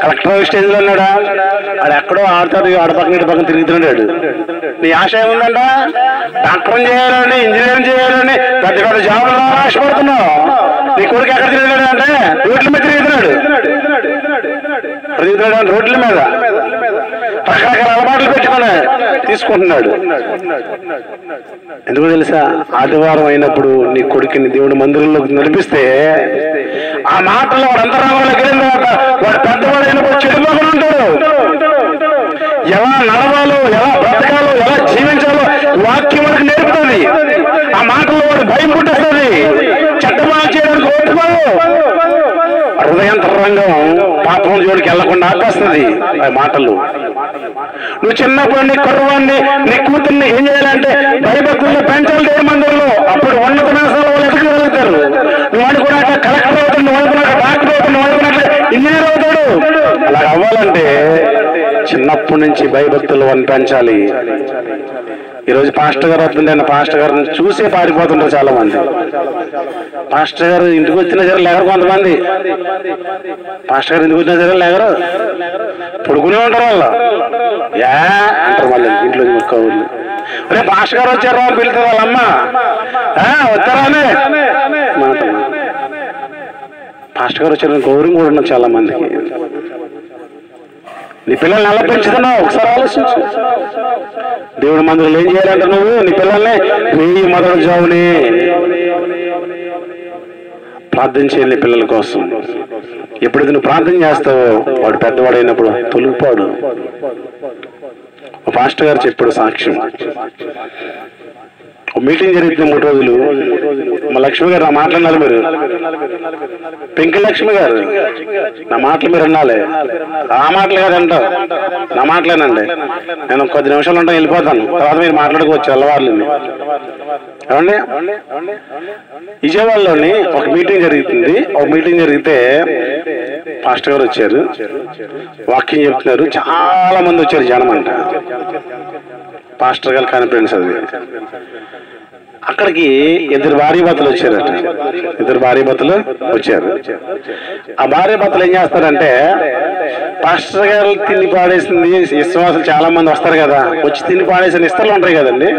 S1: కలెక్టర్ అవ్వే స్టేజ్లో ఉన్నాడా? అది ఎక్కడో ఆడతాడు, ఆడపక్కన ఇటు పక్కన తిరుగుతున్నాడు. నీ ఆశ ఏముందంట? డాక్టర్ చేయాలని, ఇంజనీరింగ్ చేయాలని, పెద్ద పెద్ద జాబులు ఆశపడుతున్నావు. నీ కొడుకు ఎక్కడ తిరుగుతాడు అంటే రోడ్ల మీద తిరుగుతున్నాడు, రోడ్ల మీద రకరకాల అలవాట్లు పెట్టుకుని తీసుకుంటున్నాడు. ఎందుకు తెలుసా? ఆదివారం అయినప్పుడు నీ కొడుకుని దేవుడి మందిరంలోకి నడిపిస్తే ఆ మాటల్లో వాడు అంతరంగంలోకి వెళ్ళిన తర్వాత వాడు పెద్దవాడు అయినప్పుడు చెడుపోకుండా ఉంటాడు. ఎలా నడవాలో, ఎలా బ్రతకాలో, ఎలా జీవించాలో వాక్యం మనకు నేర్పుతుంది. ఆ మాటల్లో వాడు భయం పుట్టిస్తుంది, చెడ్డమాన చేయడానికి ఓటుకోదు. హృదయంతరంగం పాపం జోడికి వెళ్లకుండా ఆపేస్తుంది ఆ మాటలు. నువ్వు చిన్నప్పుడు నీ కుర్రవాన్ని, నీ కూతుర్ని ఏం చేయాలంటే భయభక్తుల్లో పెంచాలి దేవుడి మందిరంలో. అప్పుడు ఉన్నత నాశాల వాళ్ళు ఎదుగుతారు. నువ్వు అనుకున్నాక కలెక్టర్ అవుతాడు, నువ్వు అనుకున్నాక డాక్టర్ అవుతాడు, నువ్వు అనుకున్నట్లే ఇంజనీర్ అవుతాడు. అలా అవ్వాలంటే చిన్నప్పటి నుంచి భయభక్తులు అని పెంచాలి. ఈరోజు పాస్టర్ గారు అవుతుంది, పాస్టర్ గారిని చూసే పారిపోతుంటారు చాలా మంది. పాస్టర్ గారు ఇంటికి వచ్చినా సరే లేగరు కొంతమంది. పాస్టర్ గారు ఇంటికి వచ్చినా సరే లేగరు, పడుకునే ఉంటారు వాళ్ళు. అంటారు మళ్ళీ ఇంట్లో కౌర్లు. అరే పాస్టర్ గారు వచ్చారు అని పిలుతుంది వాళ్ళమ్మ, వస్తారా అని మాట. పాస్టర్ గారు వచ్చారని గౌరవం కూడా ఉన్నది చాలా మందికి. నీ పిల్లల్ని ఎలా పెంచుతున్నావు ఒకసారి ఆలోచించు. దేవుడి మందిరంలో ఏం చేయాలంటే నువ్వు నీ పిల్లల్ని వెయ్యి మొదటి జావుని ప్రార్థన చేయాలి. పిల్లల కోసం ఎప్పుడైతే నువ్వు ప్రార్థన చేస్తావో వాడు పెద్దవాడైనప్పుడు తొలిగిపోడు. పాస్టర్ గారు చెప్పాడు సాక్ష్యం. మీటింగ్ జరుగుతుంది 3 రోజులు. మా లక్ష్మి గారు నా మాట్లాడాలి, మీరు పెంకి లక్ష్మి గారు నా మాటలు మీరు అనాలి. ఆ మాటలు కాదంట, నా మాటలేనండి. నేను కొద్ది నిమిషాలు ఉంటాను, వెళ్ళిపోతాను. తర్వాత మీరు మాట్లాడుకోవచ్చు అల్లవాళ్ళని. ఏమండి, విజయవాడలోని ఒక మీటింగ్ జరుగుతుంది. ఒక మీటింగ్ జరిగితే పాస్టర్ గారు వచ్చారు, వాక్యం చెప్తున్నారు. చాలా మంది వచ్చారు జనం అంట. పాస్టర్ గారు కాన్ఫరెన్స్ అది. అక్కడికి 2 భార్యాభర్తలు వచ్చారట. 2 భార్యాభర్తలు వచ్చారు. ఆ భార్యాభర్తలు ఏం చేస్తారంటే, పాస్టర్ గారు తిండి పాడేసింది, విశ్వాసాలు చాలా మంది వస్తారు కదా, వచ్చి తిండి పాడేసిన ఇస్తర్లు ఉంటాయి కదండి,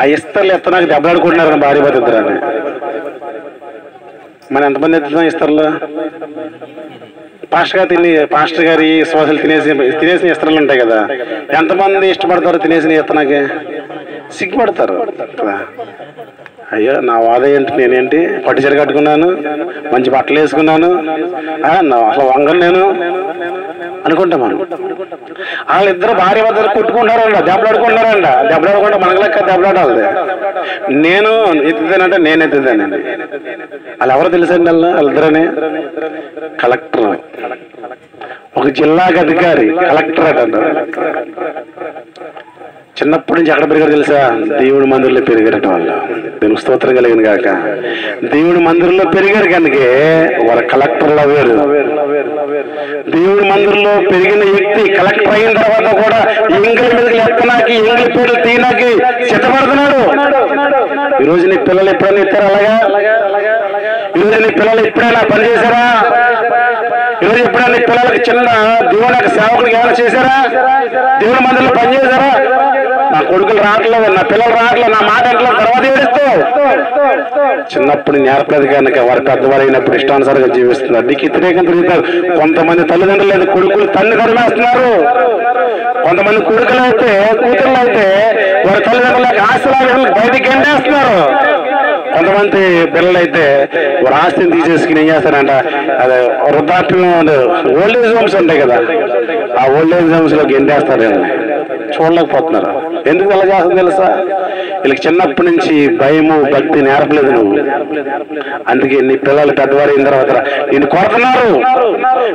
S1: ఆ ఇస్తర్లు ఎత్తనాక దెబ్బలాడుకుంటున్నారని భార్యాభర్త ఇద్దరని. మనం ఎంతమంది ఎత్తుతాం ఇస్తర్లు? పాస్టర్ గారి విశ్వాసాలు తినేసిన ఇస్తరాలు ఉంటాయి కదా, ఎంతమంది ఇష్టపడతారు తినేసిన ఇత్తనాకే? సిగ్గుపడతారు కదా. అయ్యో నా వాద ఏంటి, నేనేంటి పట్టు చీర కట్టుకున్నాను, మంచి బట్టలు వేసుకున్నాను, అసలు వంగను నేను అనుకుంటాం మనం. వాళ్ళిద్దరు భార్య భర్తలు కొట్టుకుంటారంట, దెబ్బలాడుకుంటారంట. దెబ్బలాడుకుంటే మనకు లెక్క దెబ్బలాడాలి. నేను ఎత్తుతానంటే నేను ఎత్తుతానండి. వాళ్ళు ఎవరు తెలుసండి? వాళ్ళిద్దరని కలెక్టర్, ఒక జిల్లాకి అధికారి కలెక్టర్ అట. చిన్నప్పటి నుంచి ఎక్కడ పెరిగారు తెలుసా? దేవుడి మందిరంలో పెరిగారట వాళ్ళు. దేవునికి స్తోత్రం కలిగిన కాక. దేవుడి మందిరంలో పెరిగారు కనుకే వాళ్ళ కలెక్టర్లు అవ్వారు. దేవుడి మందిరంలో పెరిగిన వ్యక్తి కలెక్టర్ అయిన తర్వాత కూడా ఎంగిలి మీదకి ఎత్తనాకి, ఎంగిలి పేర్లు తీయనాకి సిద్ధపడుతున్నాడు. ఈరోజు నీ పిల్లలు ఎప్పుడైనా ఎత్తారు అలాగా? ఈరోజు నీ పిల్లలు ఎప్పుడైనా పనిచేశారా? ఈరోజు ఎప్పుడైనా నీ పిల్లలకి చిన్న దేవునికి సేవకుడికి ఏమైనా చేశారా? దేవుడి మందిరంలో పనిచేశారా? నా కొడుకులు రావట్లేదు, నా పిల్లలు రావట్లేదు, నా మాట ఇంట్లో తర్వాత ఏడుస్తూ చిన్నప్పుడు నేర్పలేదు కనుక వారి పెద్దవారు అయినప్పుడు ఇష్టానుసారంగా జీవిస్తున్నారు. నీకు వ్యతిరేకంగా తిరుగుతారు. కొంతమంది తల్లిదండ్రులు అయితే కొడుకులు తల్లి తరిమేస్తున్నారు. కొంతమంది కొడుకులు అయితే కూతుళ్ళు అయితే వారి తల్లిదండ్రులకు ఆశలు బయటికి ఎండేస్తున్నారు. కొంతమంది పిల్లలు అయితే వారి ఆస్తిని తీసేసుకుని ఏం చేస్తారంట, అదే వృద్ధాప్యం ఓల్డ్ ఏజ్ హోమ్స్ ఉంటాయి కదా, ఆ ఓల్డ్ ఏజ్ హోమ్స్ లోకి ఎండేస్తారు. చూడలేకపోతున్నారు. ఎందుకు అలా చేస్తుంది తెలుసా? వీళ్ళకి చిన్నప్పటి నుంచి భయము భక్తి నేర్పలేదు నువ్వు. అందుకే నీ పిల్లలు పెద్దవారు అయిన తర్వాత నిన్ను కొడుతున్నారు,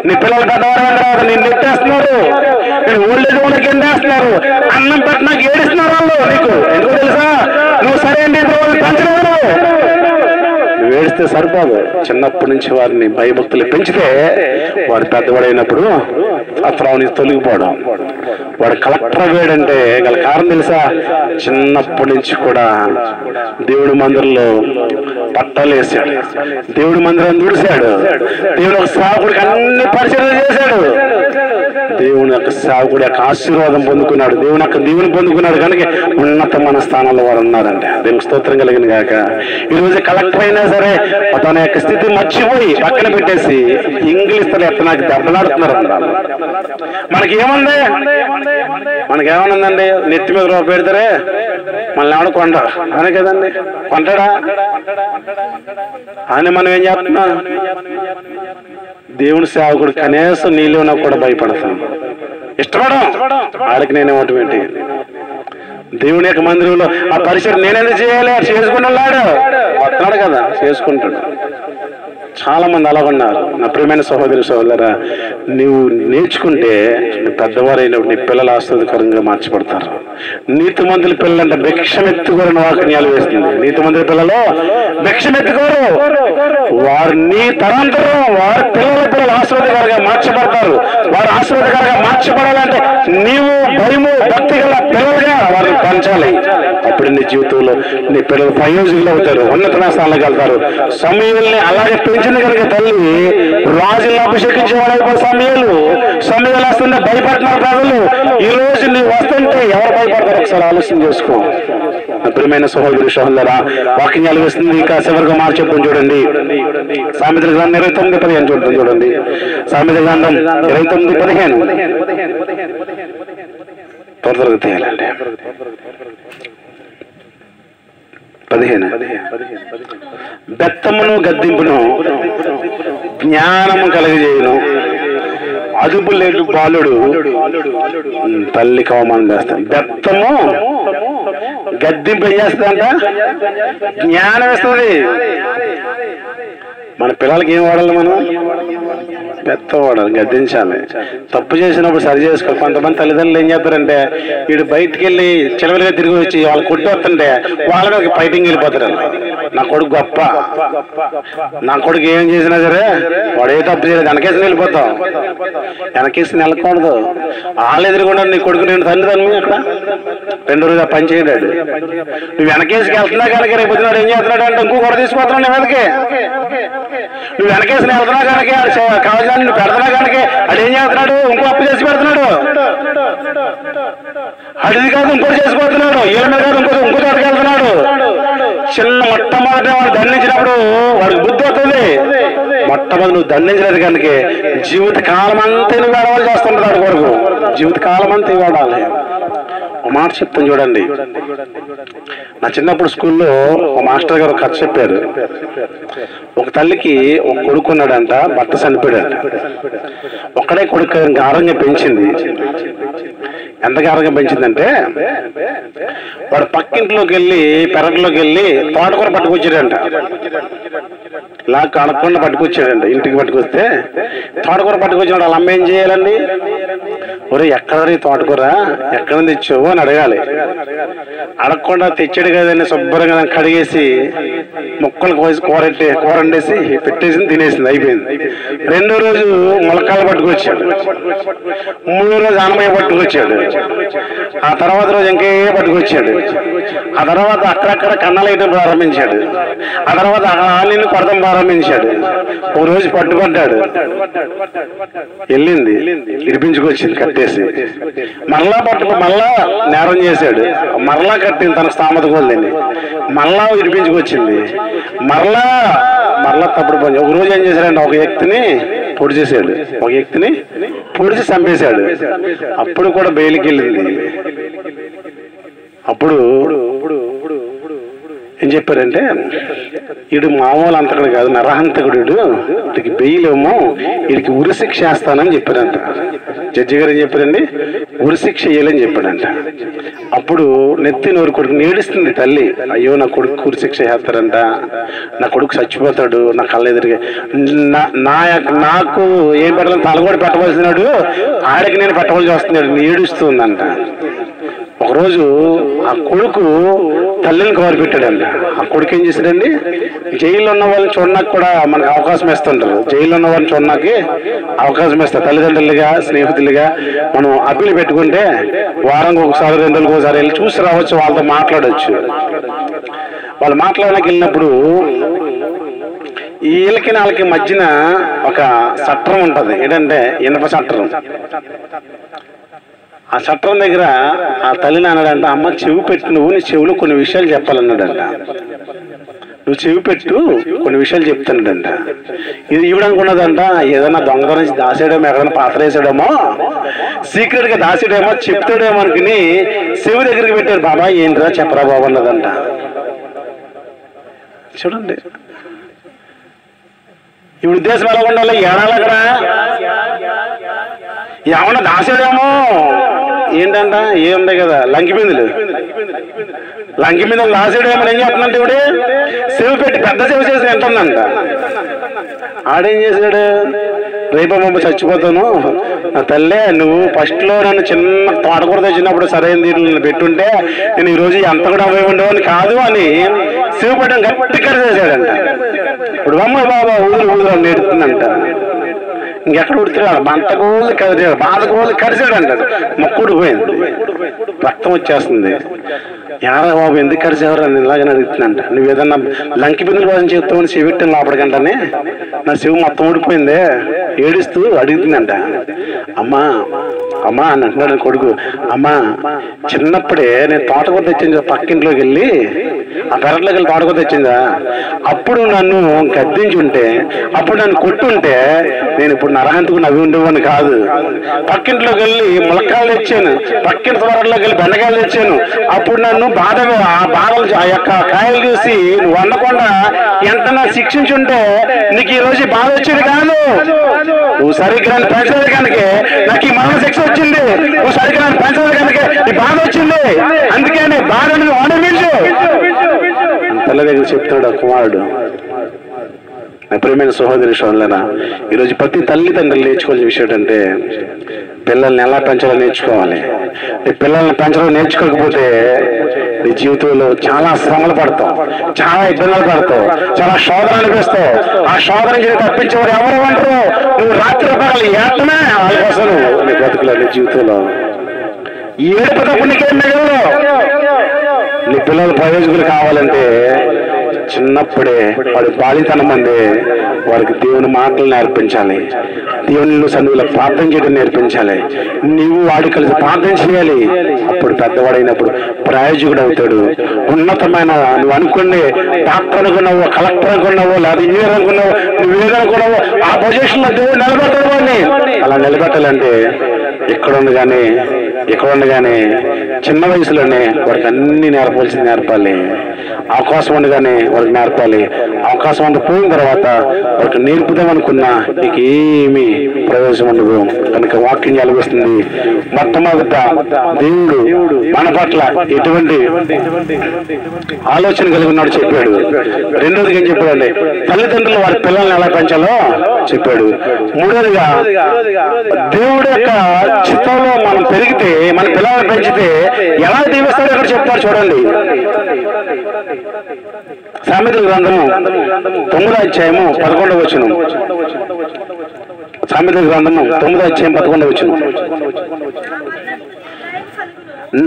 S1: నీ పిల్లలు పెద్దవారు అయిన తర్వాత నిన్ను నెట్టేస్తున్నారు, నేను ఓల్డ్ ఏజ్ హోమ్లోకి ఎండేస్తున్నారు. అన్నం పెట్టినాక ఏడిస్తున్నారు వాళ్ళు నీకు. ఎందుకు తెలుసా? నువ్వు సరైన పెంచలేదు. నువ్వు ఏడిస్తే సరిపోదు. చిన్నప్పటి నుంచి వారిని భయభక్తులు పెంచితే వాడు పెద్దవాడైనప్పుడు అత్రావు నుంచి తొలగిపోవడం. వాడు కలెక్టర్ వేడంటే గల కారణం తెలుసా? చిన్నప్పటి నుంచి కూడా దేవుడి మందిరంలో పట్టాలు వేసాడు, దేవుడి మందిరం తుడిశాడు, దేవుడు ఒక సేవకుడికి అన్ని పరిచయం చేశాడు, దేవుని యొక్క సేవకుడి యొక్క ఆశీర్వాదం పొందుకున్నాడు, దేవుని యొక్క దీవుని పొందుకున్నాడు. కనుక ఉన్నతమైన స్థానంలో వారు ఉన్నారంటే దేవుని స్తోత్రం కలిగిన కాక. ఈరోజు కలెక్టర్ అయినా సరే తన యొక్క స్థితి మర్చిపోయి పక్కన పెట్టేసి ఇంగ్లీష్ తల ఎత్త నాకు దెబ్బలాడుతున్నారు అన్నారు. మనకేముంది? మనకేమనుందండి? నెత్తి మీద రూపాయి పెడతారే మళ్ళీ ఎవడ కొండ అనే కదండి, కొంటాడా అని మనం ఏం చేస్తున్నాం? దేవుని సేవకుడు కనీసం నీళ్ళున్నా కూడా భయపడతాను, ఇష్టపడం. ఆడికి నేనేమోటి దేవుని యొక్క మందిరంలో ఆ పరిసరం నేనేది చేయాలి, చేసుకున్నాడు వస్తున్నాడు కదా, చేసుకుంటాడు. చాలా మంది అలా ఉన్నారు. నా ప్రియమైన సహోదరి సహోదరా, నువ్వు నేర్చుకుంటే పెద్దవారైనప్పుడు నీ పిల్లలు ఆస్వాదకరంగా మార్చబడతారు. నీతిమంతుల పిల్లలంటే భిక్షమెత్తుకోరని వాక్యాలు వేస్తుంది. నీతిమంతుల పిల్లలు భిక్షమెత్తుకోరు, వారు నీ తరంతరం వారి పిల్లలు ఆస్వాదకరంగా మార్చబడతారు. వారు ఆస్వాదకరంగా మార్చబడాలంటే నీవు భయము భక్తి గల పిల్లలుగా వారిని పెంచాలి. అప్పుడు నీ జీవితంలో నీ పిల్లలు ప్రయోజకులు అవుతారు, ఉన్నత స్థానాలకు వెళ్తారు. సమయాల్ని అలాగే పెంచింది కనుక తల్లి రాజులను అభిషేకించే వాళ్ళు సమయాలు వస్తుంటే భయపడుతున్నారు ప్రజలు. ఈ రోజు నువ్వు వస్తుంటే ఎవరు భయపడతారు? ఒకసారి ఆలోచన చేసుకో. ప్రియమైన సహోదరి సహోదరా, వాక్యాలు వేస్తుంది. ఇంకా చివరిగా మార్చెప్పని చూడండి. సామెతల గ్రంథం 29:15 చూడండి. చూడండి సామెతల గ్రంథం 29:15 త్వరగా తీయాలండి. 15 బెత్తమును గద్దింపును జ్ఞానము కలగజేయును, అదుపు లేడు బాలుడు తల్లికి అవమానం చేస్తాడు. బెత్తము గద్దింపు ఏం చేస్తుందంట? జ్ఞానం ఇస్తుంది. మన పిల్లలకి ఏం వాడాలి? మనం పెద్ద వాడాలి, గద్దించాలి. తప్పు చేసినప్పుడు సరి చేసుకోవాలి. కొంతమంది తల్లిదండ్రులు ఏం చేస్తారంటే వీడు బయటికి వెళ్ళి చిలవలుగా తిరిగి వచ్చి వాళ్ళు కొట్టి వస్తుంటే వాళ్ళ మీద ఫైటింగ్ వెళ్ళిపోతారు. నా కొడుకు గొప్ప, నా కొడుకు ఏం చేసినా సరే వాడు ఏ తప్పు చేయలేదు వెనకేసి వెళ్ళిపోతాం. వెనకేసి వెళ్ళకూడదు. వాళ్ళు ఎదురుకుండా నీ కొడుకు నేను తండ్రి అక్కడ 2 రోజులు పని చేయడాడు. నువ్వు వెనకేసికి వెళ్తున్నా కనుక రేపు వచ్చినాడు ఏం చేస్తున్నాడు అంటే ఇంకో కూడా తీసుకుపోతున్నావు నీ మీదకి. నువ్వు వెనకేసి వెళ్తున్నా కనుక కావాలని నువ్వు పెడుతున్నా కనుక అది ఏం చేస్తున్నాడు? ఇంకో అప్పు చేసి పెడుతున్నాడు. అడిది కాదు ఇంకోటి చేసుకుపోతున్నాడు. ఏళ్ళ మీద కాదు ఇంకో చోటకి వెళ్తున్నాడు. చిన్న మొట్టమొదటి వాడు దండించినప్పుడు వాడికి బుద్ధి వస్తుంది. మొట్టమొదటి నువ్వు దండించలేదు కనుక జీవిత కాలం అంతా నువ్వు ఏడవాలి చేస్తుంటాడు. వాడి కొరకు జీవిత కాలం అంతా ఇవ్వడాలి. ఒక మాట చెప్తాను చూడండి. నా చిన్నప్పుడు స్కూల్లో ఒక మాస్టర్ గారు కథ చెప్పారు. ఒక తల్లికి ఒక కొడుకు ఉన్నాడంట, భర్త చనిపోయాడంట. ఒక్కడే కొడుకు ఆరోగ్యం పెంచింది. ఎంతగా ఆరోగ్యం పెంచిందంటే వాడు పక్కింట్లోకి వెళ్ళి పెరట్లోకి వెళ్ళి తోటకూర పట్టుకొచ్చాడంట. ఇలా కడకుండా పట్టుకొచ్చాడంట. ఇంటికి పట్టుకొస్తే తోటకూర పట్టుకొచ్చాడు. వాళ్ళ అమ్మ ఏం చేయాలండి? ఒరే ఎక్కడ తోటకూర ఎక్కడ తెచ్చావు అని అడగాలి. అడగకుండా తెచ్చాడు కదండి, శుభ్రంగా కడిగేసి ముక్కలు కోసి కూర వండేసి పెట్టేసి తినేసింది, అయిపోయింది. రెండో రోజు మొలకాలు పట్టుకొచ్చాడు, మూడో రోజు ఆనమయ్య పట్టుకొచ్చాడు, ఆ తర్వాత రోజు ఇంకే పట్టుకొచ్చాడు, ఆ తర్వాత అక్కడక్కడ కన్నాలు వేయడం ప్రారంభించాడు, ఆ తర్వాత ఆలిని కొడతం ప్రారంభించాడు. ఒక రోజు పట్టుబడ్డాడు, వెళ్ళింది ఇడిపించుకొచ్చింది కట్టేసి, మరలా మరలా నేరం చేశాడు, మరలా కట్టింది తన స్థామత కొలింది, మరలా ఇడిపించుకొచ్చింది, మరలా తప్పుడు పని. ఒక రోజు ఏం చేశాడంటే ఒక వ్యక్తిని పొడి చేశాడు, ఒక వ్యక్తిని పొడిచి చంపేశాడు. అప్పుడు కూడా బెయిల్కి వెళ్ళింది. అప్పుడు ఏం చెప్పారంటే వీడు మామూలు అంతకుడు కాదు, నరహంతకుడు, వీడికి బెయిలేమో, వీడికి ఉరిశిక్ష వేస్తానని చెప్పారంట. జడ్జి గారు ఏం చెప్పారండి, ఉరిశిక్ష వేయాలని చెప్పాడంట. అప్పుడు నెత్తి నోరు కొడుకు నేడుస్తుంది తల్లి, అయ్యో నా కొడుకు ఉరిశిక్ష వేస్తారంట, నా కొడుకు చచ్చిపోతాడు, నా కళ్ళ ఎదురుగా నాకు ఏం పెట్టాలని తల కూడా పెట్టవలసినాడు, ఆడికి నేను పెట్టవలసి వస్తున్నాడు, ఏడుస్తుందంట. ఒకరోజు ఆ కొడుకు తల్లిని కవర్ పెట్టాడంట. ఆ కొడుకు ఏం చేశాడండి, జైల్లో ఉన్న వాళ్ళని చూడడానికి కూడా మనకు అవకాశం ఇస్తుంటారు, జైల్లో ఉన్న వాళ్ళని చూడడానికి అవకాశం ఇస్తారు. తల్లిదండ్రులుగా స్నేహితులుగా మనం అప్పీలు పెట్టుకుంటే వారానికి ఒకసారి 2 రోజులకు ఒకసారి వెళ్ళి చూసి రావచ్చు, వాళ్ళతో మాట్లాడవచ్చు. వాళ్ళు మాట్లాడడానికి వెళ్ళినప్పుడు వీళ్ళకి వాళ్ళకి మధ్యన ఒక చట్టం ఉంటుంది, ఏంటంటే ఇనప చట్టం. ఆ చట్టం దగ్గర ఆ తల్లిని అన్నాడంట, అమ్మ చెవి పెట్టు, నువ్వు నీ చెవిలో కొన్ని విషయాలు చెప్పాలన్నాడంట, నువ్వు చెవి పెట్టు కొన్ని విషయాలు చెప్తున్నాడంట. ఇది ఈవిడనుకున్నదంట ఏదైనా దొంగతనం నుంచి దాసేయడమో, ఎక్కడైనా పాత్ర వేసాడేమో, సీక్రెట్ గా దాసేయడేమో, చెప్తాడేమో అనుకుని చెవి దగ్గరికి పెట్టారు. బాబా ఏంట్రా చెప్పరా బాబు అన్నదంట. చూడండి ఇప్పుడు ఉద్దేశం ఎలా ఉండాలి, ఏడాలి అక్కడ ఏమన్నా దాసాడేమో, ఏంటంట ఏముంది కదా లంకి బిందులు దాసాడేమో. ఏం చెప్తుందంటే ఇవిడే చెవి పెట్టి పెద్ద చెవి చేసి ఎంటుందంట. ఆడేం చేశాడు, రేపమ్మ చచ్చిపోతాను, నా తల్లే నువ్వు ఫస్ట్ లో నన్ను చిన్న తోటకూర తెచ్చినప్పుడు సరైన దీంట్లో పెట్టుంటే నేను ఈరోజు ఎంత కూడా అవి ఉండేవాడిని కాదు అని చెవి పెట్టడం గట్టి కరి చేశాడంట. ఇప్పుడు అమ్మ బాబా ఊరు నేడుతుందంట. ఇంకెక్కడ ఉడుతున్నాడు, మంటకోళ్ళు కరిచాడు, బాధకోళ్ళు కరిచాడు అంటాడు. మొక్కుడు పోయింది, రక్తం వచ్చేస్తుంది. యారా బాబు ఎందుకు కరిచేవారు అని ఇలాగని అడుగుతుందంట. నువ్వు ఏదన్నా లంకి బిందుల కోసం చెప్తామని చెవిట్టాను లోపలికంటనే నా చెవి మొత్తం ఊడిపోయిందే, ఏడుస్తూ అడుగుతుందంట. అమ్మా అమ్మా అని అంటున్నాడు కొడుకు. అమ్మా చిన్నప్పుడే నేను తోటకూర తెచ్చింది, పక్కింట్లోకి వెళ్ళి ఆ పెరట్లోకి వెళ్ళి తోటకూర తెచ్చిందా, అప్పుడు నన్ను గద్దించి ఉంటే, అప్పుడు నన్ను కొట్టుంటే నేను ఇప్పుడు నరహంతకు నవ్వి ఉండేవాడిని కాదు. పక్కింట్లోకి వెళ్ళి ములక్కాయలు తెచ్చాను, పక్కింటి తోటలోకి వెళ్ళి బెండకాయలు తెచ్చాను, అప్పుడు నన్ను బాధలు ఆ యొక్క కాయలు చూసి నువ్వు వండకుండా ఎంతనా శిక్షించుంటే నీకు ఈ రోజు బాధ వచ్చేది కాదు. నువ్వు సరిగ్గా పెంచలేదు కనుక నాకు ఈ మరణ శిక్ష వచ్చింది, నువ్వు సరిగ్గా పెంచలేదు కనుక ఈ బాధ వచ్చింది, అందుకే నీ బాధను అనుభవించు తల్లి దగ్గర చెప్తాడు ఆ కుమారుడు. ప్రియమైన సహోదరి సోదరులారా, ఈరోజు ప్రతి తల్లిదండ్రులు నేర్చుకోవాల్సిన విషయం ఏంటంటే పిల్లల్ని ఎలా పెంచాలో నేర్చుకోవాలి. నీ పిల్లల్ని పెంచడం నేర్చుకోకపోతే నీ జీవితంలో చాలా శ్రమలు పడతావు, చాలా ఇబ్బందులు పడతావు, చాలా శోధన అనిపిస్తావు. ఆ శోధన నుంచి తప్పించేవారు ఎవరు అంటారు, నువ్వు రాత్రి పగలు ఏటనే వాళ్ళ కోసం నీ బ్రతుకులో నీ జీవితంలో ఏడుపు తప్ప నీకేం మిగలదు. నీ పిల్లలు ప్రయోజకులు కావాలంటే చిన్నప్పుడే వాడి బాలితనం అందే వారికి దేవుని మాటలు నేర్పించాలి, దేవుని సన్నిధిలో ప్రార్థన చేయడం నేర్పించాలి. నీవు వాడు కలిసి ప్రార్థన చేయాలి. అప్పుడు పెద్దవాడైనప్పుడు ప్రయోజకుడు అవుతాడు. ఉన్నతమైన నువ్వు అనుకునే డాక్టర్ అనుకున్నావు, కలెక్టర్ అనుకున్నావు, లేదా ఇంజనీర్ అనుకున్నావు, నువ్వు ఏదనుకున్నావు ఆ పొజిషన్ లో దేవుడు నిలబెట్టాడు. వాడిని అలా నిలబెట్టాలంటే ఇక్కడ ఉండగానే చిన్న వయసులోనే వాడికి అన్ని నేర్పాల్సింది నేర్పాలి. అవకాశం ఉండగానే వాడికి నేర్పాలి. అవకాశం అంతా పోయిన తర్వాత వాడికి నేర్పుదామనుకున్నా నీకు ఏమీ ప్రయోజనం ఉండదు. కనుక వాక్యం కనిపిస్తుంది, మొట్టమొదట దేవుడు మన పట్ల ఎటువంటి ఆలోచన కలిగి ఉన్నాడు చెప్పాడు. రెండోదిగా ఏం చెప్పాడంటే తల్లిదండ్రులు వారి పిల్లల్ని ఎలా పెంచాలో చెప్పాడు. మూడోదిగా దేవుడు యొక్క చిత్తంలో మనం పెరిగితే, మన పిల్లల్ని పెంచితే ఎలా దీవిస్తాడో ఇక్కడ చెప్తారు చూడండి. సామెతల గ్రంథము 9వ అధ్యాయము 11వ వచనం. సామెతల గ్రంథము 9వ అధ్యాయం 11వ వచనం.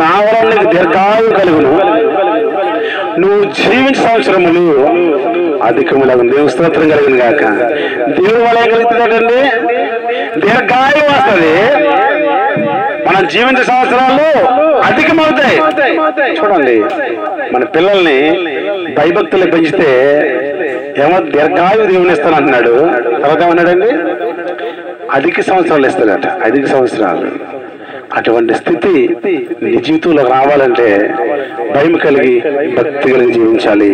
S1: నా వలన నీకు దీర్ఘాయువు కలుగును, నువ్వు జీవించే సంవత్సరములు అధికములకు. దేవుని స్తోత్రం కలిగిన గాక. దేవుని వల్ల ఏం కలుగుతుందండి? దీర్ఘాయువు వస్తుంది. మనం జీవించే సంవత్సరాలు అధికమవుతాయి. చూడండి, మన పిల్లల్ని భయభక్తులు పెంచితే ఏమో దీర్ఘాయువు దేవుని ఇస్తానంటున్నాడు. తర్వాత ఏమన్నాడండి? అధిక సంవత్సరాలు ఇస్తాడట. అధిక సంవత్సరాలు. అటువంటి స్థితి నీ జీవితంలో రావాలంటే భయం కలిగి, భక్తి కలిగి జీవించాలి.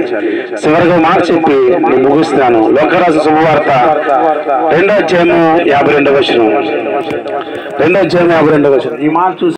S1: చివరిగా మాట చెప్పి నేను ముగిస్తాను. లోకరాజు శుభవార్త 2వ అధ్యాయము 52వ వచనం. 2వ అధ్యాయం 52వ వచనం. ఈ మాట చూసి